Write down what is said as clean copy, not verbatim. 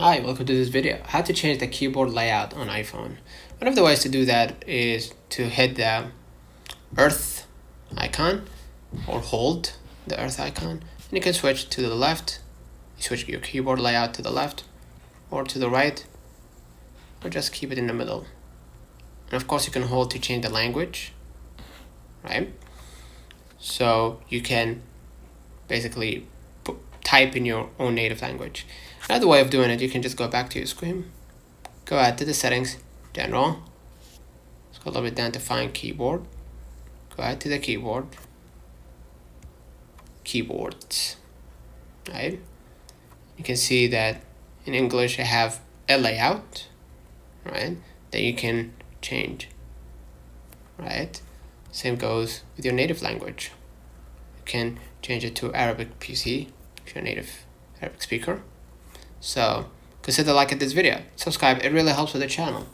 Hi, welcome to this video. How to change the keyboard layout on iPhone. One of the ways to do that is to hit the Earth icon or hold the Earth icon. And you can switch to the left, switch your keyboard layout to the left or to the right, or just keep it in the middle. And of course you can hold to change the language, right? So you can basically type in your own native language. Another way of doing it, you can just go back to your screen, go ahead to the settings, general, scroll a little bit down to find keyboard, go ahead to the keyboard, QWERTZ, right? You can see that in English I have a layout, right, that you can change, right? Same goes with your native language. You can change it to Arabic PC if you're a native Arabic speaker. So consider liking this video, subscribe, it really helps with the channel.